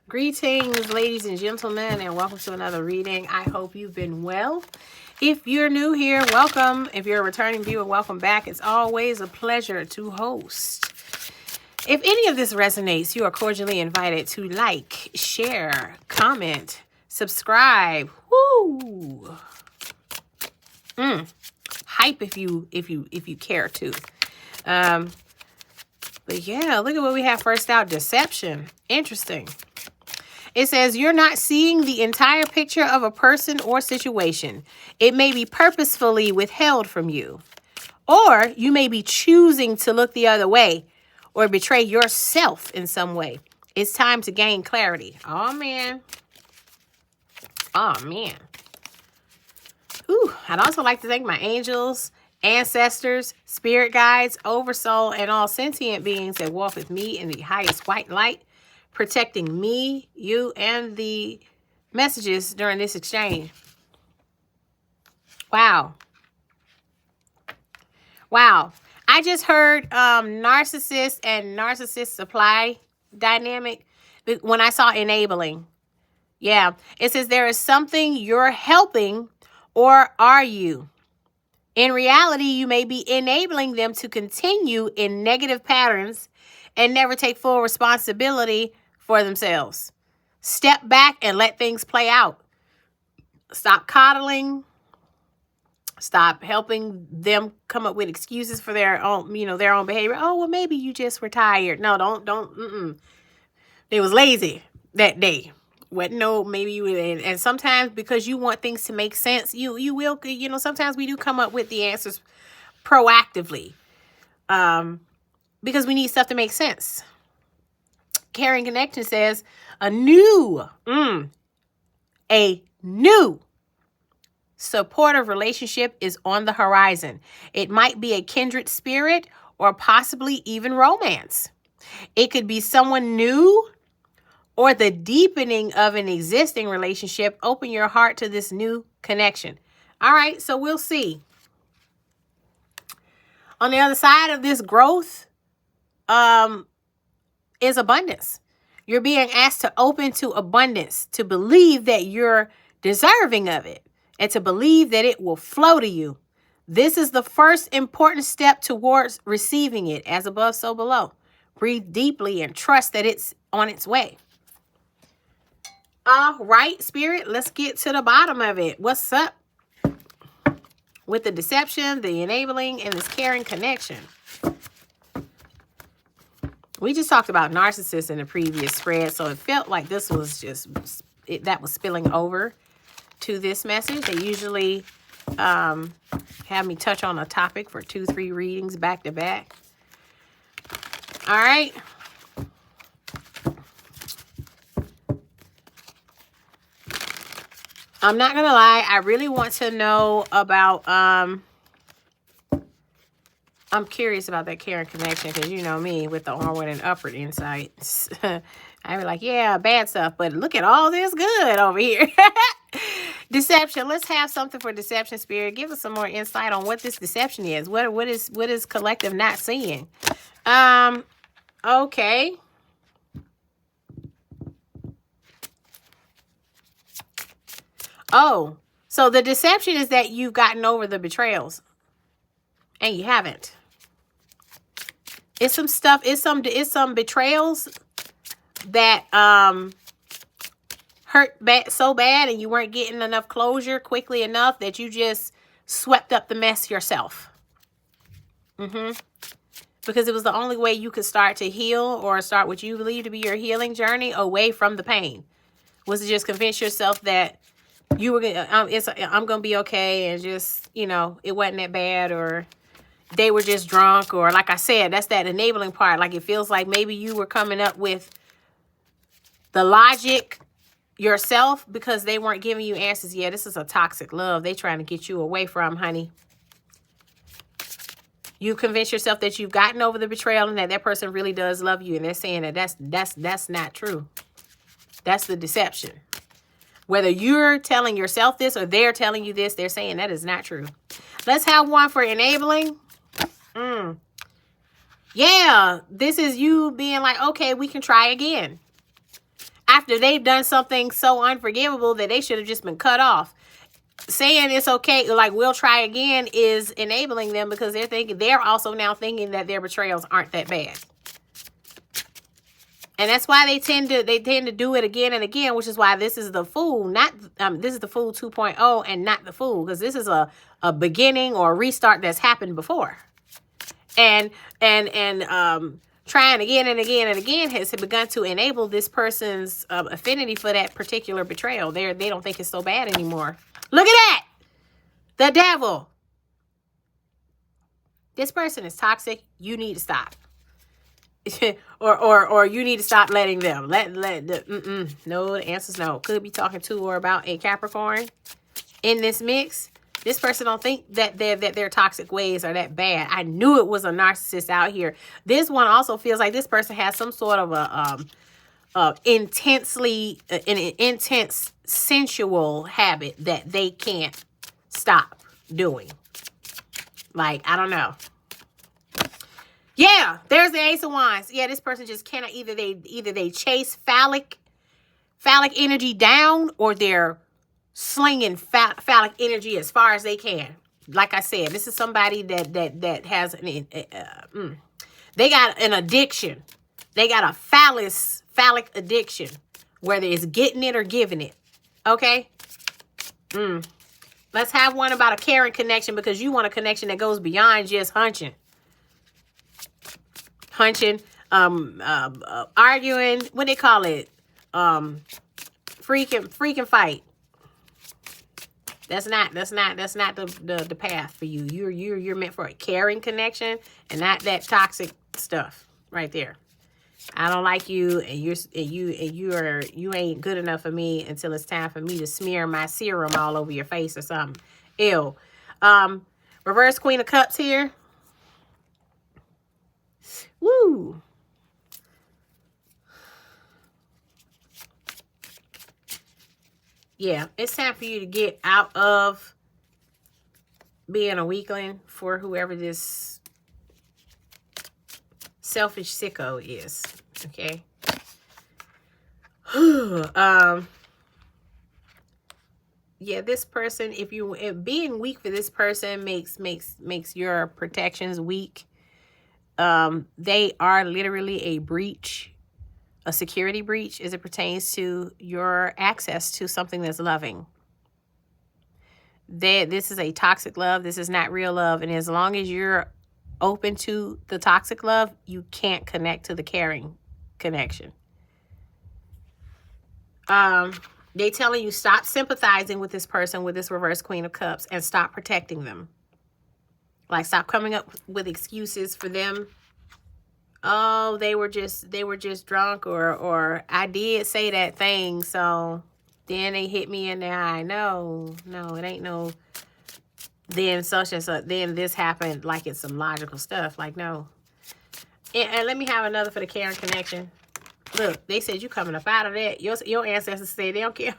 Greetings, ladies and gentlemen, and welcome to another reading. I hope you've been well. If you're new here, welcome. If you're a returning viewer, welcome back. It's always a pleasure to host. If any of this resonates, you are cordially invited to like, share, comment, subscribe. Woo! Hype if you care to. But yeah, look at what we have first out. Deception. Interesting. It says you're not seeing the entire picture of a person or situation. It may be purposefully withheld from you. Or you may be choosing to look the other way or betray yourself in some way. It's time to gain clarity. Oh, man. Oh, man. Ooh, I'd also like to thank my angels, ancestors, spirit guides, oversoul, and all sentient beings that walk with me in the highest white light, protecting me, you, and the messages during this exchange. Wow. Wow. I just heard narcissist and narcissist supply dynamic when I saw enabling. Yeah. It says there is something you're helping, or are you? In reality, you may be enabling them to continue in negative patterns and never take full responsibility for themselves. Step back and let things play out. Stop coddling. Stop helping them come up with excuses for their own, their own behavior. Oh, well, maybe you just were tired. No, don't. They was lazy that day. What? No, maybe you. And sometimes because you want things to make sense, you will. Sometimes we do come up with the answers proactively, because we need stuff to make sense. Caring Connection says a new supportive relationship is on the horizon. It might be a kindred spirit or possibly even romance. It could be someone new or the deepening of an existing relationship. Open your heart to this new connection. All right, so we'll see. On the other side of this growth is abundance. You're being asked to open to abundance, to believe that you're deserving of it, and to believe that it will flow to you. This is the first important step towards receiving it. As above, so below. Breathe deeply and trust that it's on its way. All right, Spirit, let's get to the bottom of it. What's up with the deception, the enabling, and this caring connection? We just talked about narcissists in the previous spread, so it felt like this was just, that was spilling over to this message. They usually have me touch on a topic for 2-3 readings back to back. All right. I'm not going to lie. I really want to know about, I'm curious about that caring connection because you know me with the onward and upward insights. I be like, yeah, bad stuff, but look at all this good over here. Deception. Let's have something for deception, Spirit. Give us some more insight on what this deception is. What is collective not seeing? Okay. Oh, so the deception is that you've gotten over the betrayals and you haven't. It's some stuff. It's some betrayals that hurt so bad and you weren't getting enough closure quickly enough that you just swept up the mess yourself. Because it was the only way you could start to heal or start what you believe to be your healing journey away from the pain, was to just convince yourself that you were gonna, I'm gonna be okay, and just, it wasn't that bad, or they were just drunk, or like I said, that's that enabling part. Like it feels like maybe you were coming up with the logic yourself because they weren't giving you answers. Yeah, this is a toxic love they trying to get you away from, honey. You convince yourself that you've gotten over the betrayal and that person really does love you, and they're saying that that's not true. That's the deception. Whether you're telling yourself this or they're telling you this, they're saying that is not true. Let's have one for enabling. Yeah, this is you being like, okay, we can try again. after they've done something so unforgivable that they should have just been cut off. Saying it's okay, like we'll try again, is enabling them because they're also now thinking that their betrayals aren't that bad. And that's why they tend to do it again and again, which is why this is the Fool, this is the Fool 2.0 and not the Fool, because this is a beginning or a restart that's happened before. And trying again and again and again has begun to enable this person's affinity for that particular betrayal. They don't think it's so bad anymore. Look at that! The devil. This person is toxic. You need to stop. or you need to stop letting them. No, the answer's no. Could be talking to or about a Capricorn in this mix. This person don't think that their toxic ways are that bad. I knew it was a narcissist out here. This one also feels like this person has some sort of an intense sensual habit that they can't stop doing. Like, I don't know. Yeah, there's the Ace of Wands. Yeah, this person just cannot, either they chase phallic energy down, or they're slinging phallic energy as far as they can. Like I said, this is somebody that has they got an addiction. They got a phallic addiction, whether it's getting it or giving it. Okay? Let's have one about a caring connection, because you want a connection that goes beyond just hunching, arguing, what they call it, freaking fight. That's not the path for you. You're meant for a caring connection and not that toxic stuff right there. I don't like you, and you ain't good enough for me until it's time for me to smear my serum all over your face or something. Ew. Reverse Queen of Cups here. Woo. Yeah, it's time for you to get out of being a weakling for whoever this selfish sicko is. Okay. Yeah, this person, if being weak for this person makes your protections weak. They are literally a breach, a security breach, as it pertains to your access to something that's loving. This is a toxic love. This is not real love. And as long as you're open to the toxic love, you can't connect to the caring connection. They telling you stop sympathizing with this person, with this reverse Queen of Cups, and stop protecting them. Like, stop coming up with excuses for them. Oh, they were just drunk, or I did say that thing, so then they hit me in the eye. No, it ain't no then such and such, then this happened, like it's some logical stuff. Like, no. And let me have another for the caring connection. Look, they said you coming up out of that. Your ancestors said they don't care.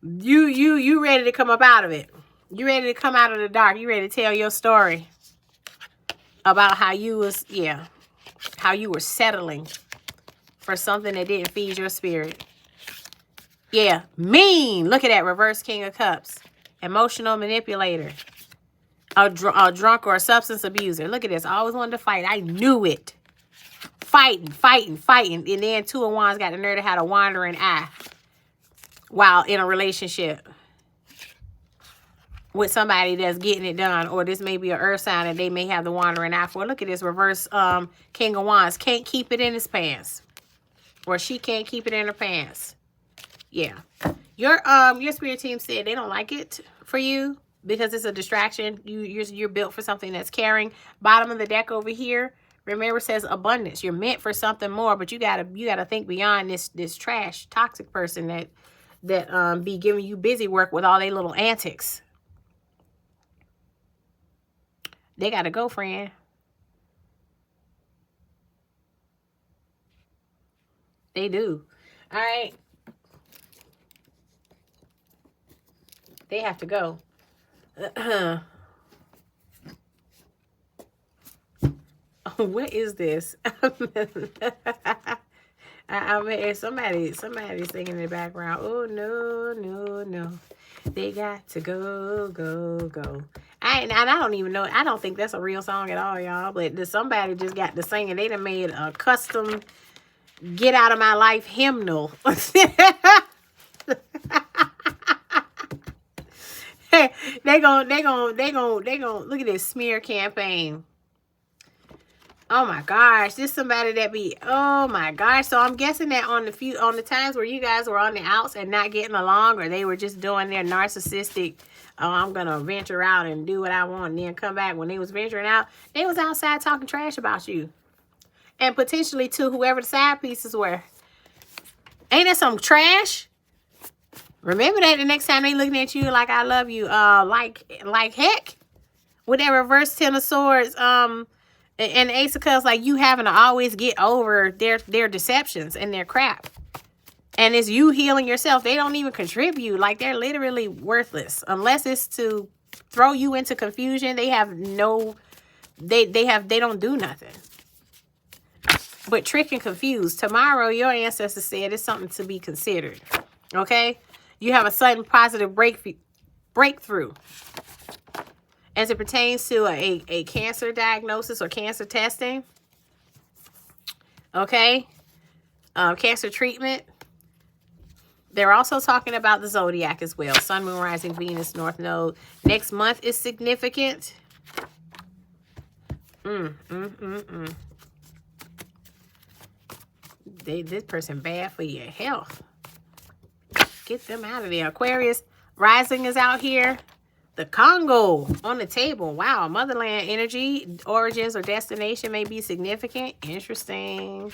You ready to come up out of it. You ready to come out of the dark. You ready to tell your story about how you were settling for something that didn't feed your spirit. Yeah, mean. Look at that, reverse King of Cups. Emotional manipulator. A drunk or a substance abuser. Look at this. I always wanted to fight. I knew it. Fighting. And then Two of Wands got the nerve to have a wandering eye while in a relationship with somebody that's getting it done. Or this may be an earth sign that they may have the wandering eye for. Look at this reverse King of Wands. Can't keep it in his pants. Or she can't keep it in her pants. Yeah. Your spirit team said they don't like it for you because it's a distraction. You're built for something that's caring. Bottom of the deck over here, remember, says abundance. You're meant for something more, but you gotta think beyond this trash, toxic person that be giving you busy work with all their little antics. They gotta go, friend. They do. All right. They have to go. What is this? I mean, somebody's singing in the background. Oh, no, no, no. They got to go, go, go. I don't even know. I don't think that's a real song at all, y'all. But somebody just got to sing, and they done made a custom "Get Out of My Life" hymnal. they gonna look at this smear campaign. Oh my gosh, this somebody that be, oh my gosh. So I'm guessing that on the times where you guys were on the outs and not getting along, or they were just doing their narcissistic, oh, I'm gonna venture out and do what I want and then come back, when they was venturing out, they was outside talking trash about you. And potentially to whoever the side pieces were. Ain't that some trash? Remember that the next time they looking at you like I love you, like heck. With that reverse 10 of swords, and the Ace of Cups, like you having to always get over their deceptions and their crap. And it's you healing yourself. They don't even contribute. Like, they're literally worthless. Unless it's to throw you into confusion. They have no, they don't do nothing. But trick and confuse. Tomorrow, your ancestors said it's something to be considered. Okay? You have a sudden positive breakthrough. As it pertains to a cancer diagnosis or cancer testing. Okay. Cancer treatment. They're also talking about the zodiac as well. Sun, Moon, Rising, Venus, North Node. Next month is significant. This person bad for your health. Get them out of there. Aquarius, Rising is out here. The Congo on the table. Wow, motherland energy, origins or destination may be significant. Interesting.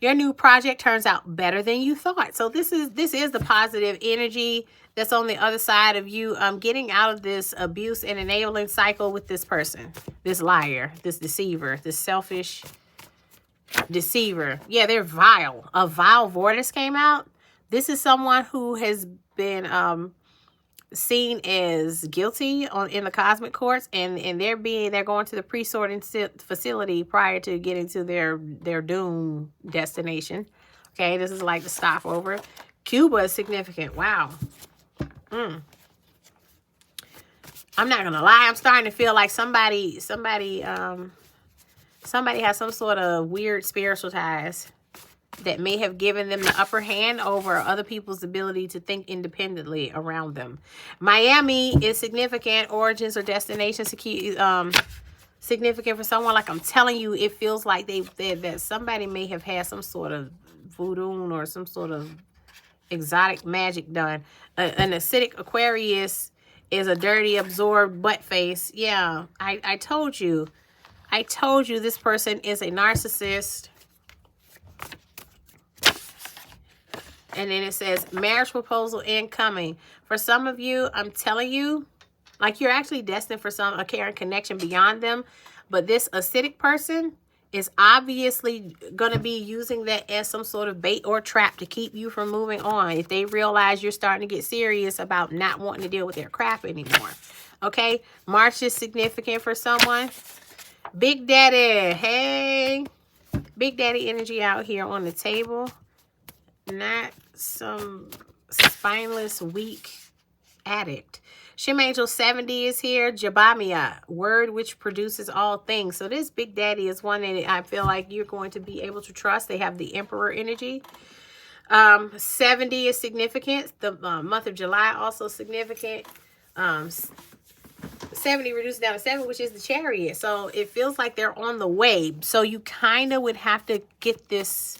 Your new project turns out better than you thought. So this is the positive energy that's on the other side of you getting out of this abuse and enabling cycle with this person, this liar, this deceiver, this selfish deceiver. Yeah, they're vile. A vile vortex came out. This is someone who has been seen as guilty in the cosmic courts, and they're going to the pre-sorting facility prior to getting to their doom destination. Okay, this is like the stopover. Cuba is significant. Wow. I'm not gonna lie, I'm starting to feel like somebody has some sort of weird spiritual ties that may have given them the upper hand over other people's ability to think independently around them. Miami is significant. Origins or destinations significant for someone. Like I'm telling you, it feels like that somebody may have had some sort of voodoo or some sort of exotic magic done. An acidic Aquarius is a dirty, absorbed butt face. Yeah, I told you. I told you this person is a narcissist. And then it says marriage proposal incoming. For some of you, I'm telling you, like you're actually destined for a caring connection beyond them. But this acidic person is obviously going to be using that as some sort of bait or trap to keep you from moving on. If they realize you're starting to get serious about not wanting to deal with their crap anymore. Okay? March is significant for someone. Big Daddy. Hey. Big Daddy energy out here on the table. Not some spineless, weak addict. Shim Angel 70 is here. Jabamia, word which produces all things. So this Big Daddy is one that I feel like you're going to be able to trust. They have the Emperor energy. 70 is significant. The month of July also significant. 70 reduced down to 7, which is the Chariot. So it feels like they're on the way. So you kind of would have to get this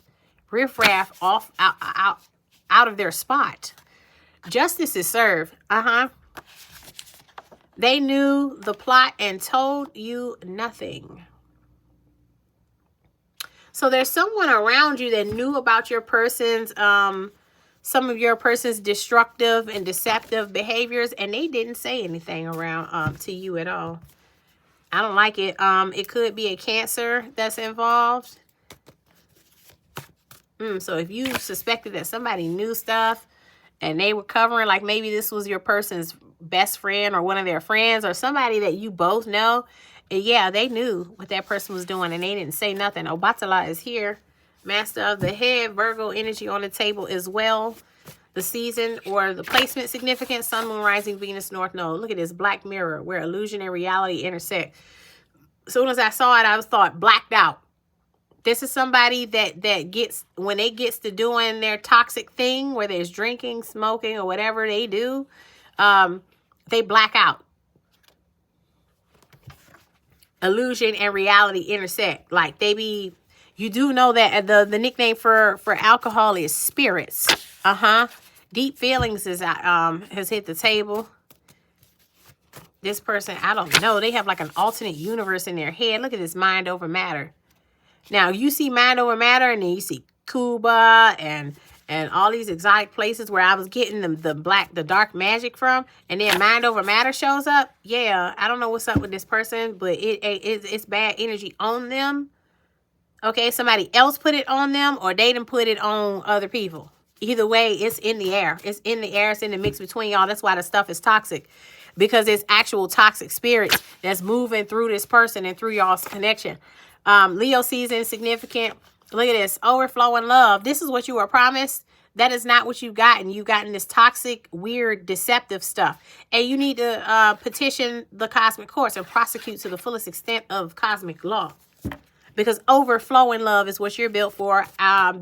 riffraff out of their spot. Justice is served. They knew the plot and told you nothing. So there's someone around you that knew about your person's some of your person's destructive and deceptive behaviors, and they didn't say anything around to you at all. I don't like it. It could be a Cancer that's involved. So if you suspected that somebody knew stuff and they were covering, like maybe this was your person's best friend or one of their friends or somebody that you both know, yeah, they knew what that person was doing and they didn't say nothing. Obatala is here. Master of the head, Virgo energy on the table as well. The season or the placement significant, sun, moon, rising, Venus, north node. Look at this black mirror where illusion and reality intersect. As soon as I saw it, I was thought blacked out. This is somebody that gets, when they gets to doing their toxic thing, where there's drinking, smoking, or whatever they do, they black out. Illusion and reality intersect. Like they be, you do know that the nickname for alcohol is spirits. Deep feelings is has hit the table. This person, I don't know. They have like an alternate universe in their head. Look at this, mind over matter. Now you see mind over matter, and then you see Cuba and all these exotic places where I was getting the dark magic from, and then mind over matter shows up. Yeah, I don't know what's up with this person, but it's bad energy on them. Okay, somebody else put it on them, or they done put it on other people. Either way, it's in the air. It's in the air. It's in the mix between y'all. That's why the stuff is toxic, because it's actual toxic spirits that's moving through this person and through y'all's connection. Leo season significant. Look at this, overflowing love. This is what you were promised. That is not what you've gotten. You've gotten this toxic, weird, deceptive stuff. And you need to petition the cosmic courts and prosecute to the fullest extent of cosmic law. Because overflowing love is what you're built for.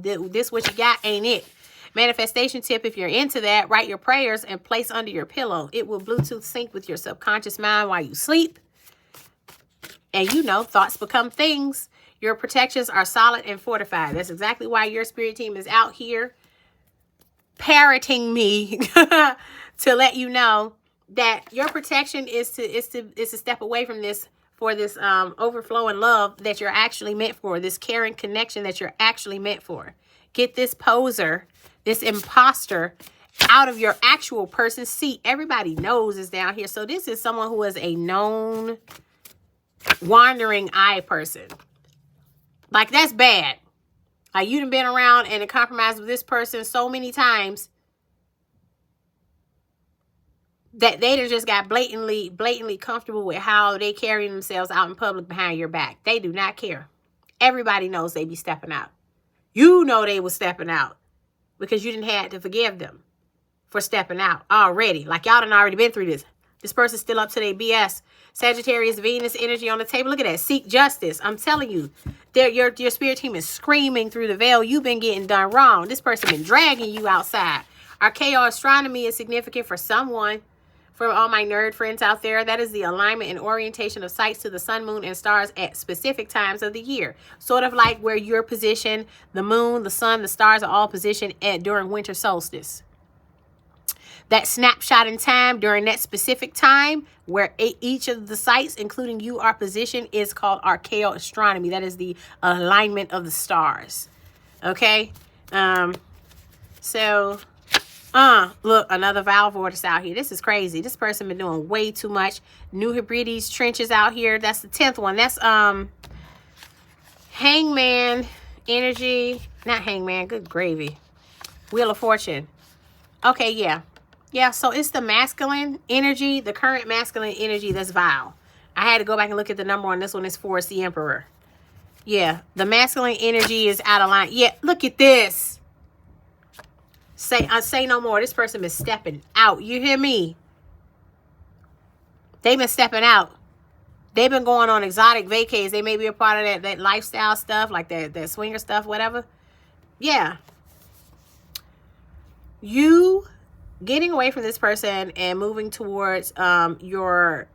This what you got ain't it. Manifestation tip, if you're into that, write your prayers and place under your pillow. It will Bluetooth sync with your subconscious mind while you sleep. And you know, thoughts become things. Your protections are solid and fortified. That's exactly why your spirit team is out here parroting me to let you know that your protection is to step away from this, for this overflowing love that you're actually meant for, this caring connection that you're actually meant for. Get this poser, this imposter out of your actual person's seat. Everybody knows is down here. So this is someone who is a known wandering eye person. Like, that's bad. Like, you done been around and compromised with this person so many times that they done just got blatantly comfortable with how they carry themselves out in public behind your back. They do not care. Everybody knows they be stepping out. You know they was stepping out because you didn't have to forgive them for stepping out already. Like, y'all done already been through this. This person's still up to their BS. Sagittarius, Venus energy on the table. Look at that. Seek justice. I'm telling you, your spirit team is screaming through the veil. You've been getting done wrong. This person been dragging you outside. Archaeal astronomy is significant for someone. For all my nerd friends out there, that is the alignment and orientation of sights to the sun, moon, and stars at specific times of the year. Sort of like where you're positioned, the moon, the sun, the stars are all positioned during winter solstice. That snapshot in time during that specific time where each of the sites, including you, are positioned, is called archaeal astronomy. That is the alignment of the stars. Okay? Look, another Val vortex out here. This is crazy. This person been doing way too much. New Hebrides trenches out here. That's the 10th one. That's Hangman energy. Not Hangman. Good gravy. Wheel of Fortune. Okay, yeah. Yeah, so it's the masculine energy, the current masculine energy that's vile. I had to go back and look at the number on this one. It's 4. It's the Emperor. Yeah, the masculine energy is out of line. Yeah, look at this. Say no more. This person been stepping out. You hear me? They've been stepping out. They've been going on exotic vacays. They may be a part of that lifestyle stuff, like that swinger stuff, whatever. Yeah. You getting away from this person and moving towards your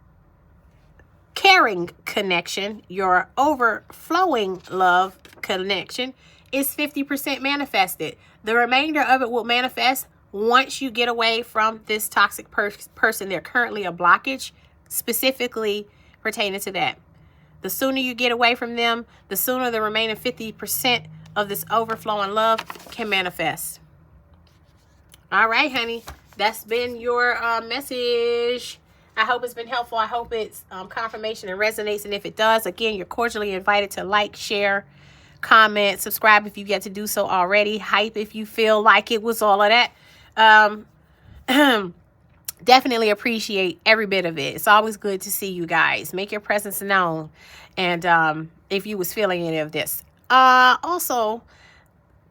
caring connection, your overflowing love connection is 50% manifested. The remainder of it will manifest once you get away from this toxic person. They're currently a blockage specifically pertaining to that. The sooner you get away from them, the sooner the remaining 50% of this overflowing love can manifest. All right, honey. That's been your message. I hope it's been helpful. I hope it's confirmation and resonates. And if it does, again, you're cordially invited to like, share, comment, subscribe if you get to do so already. Hype if you feel like it was all of that. Definitely appreciate every bit of it. It's always good to see you guys. Make your presence known. And if you was feeling any of this. Also,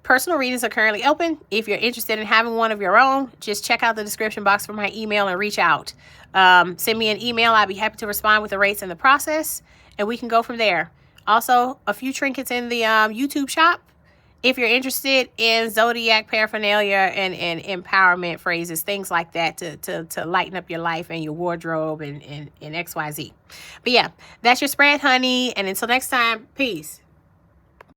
Personal readings are currently open. If you're interested in having one of your own, just check out the description box for my email and reach out. Send me an email. I'd be happy to respond with the rates and the process, and we can go from there. Also, a few trinkets in the YouTube shop. If you're interested in zodiac paraphernalia and empowerment phrases, things like that to lighten up your life and your wardrobe and XYZ. But yeah, that's your spread, honey. And until next time, peace.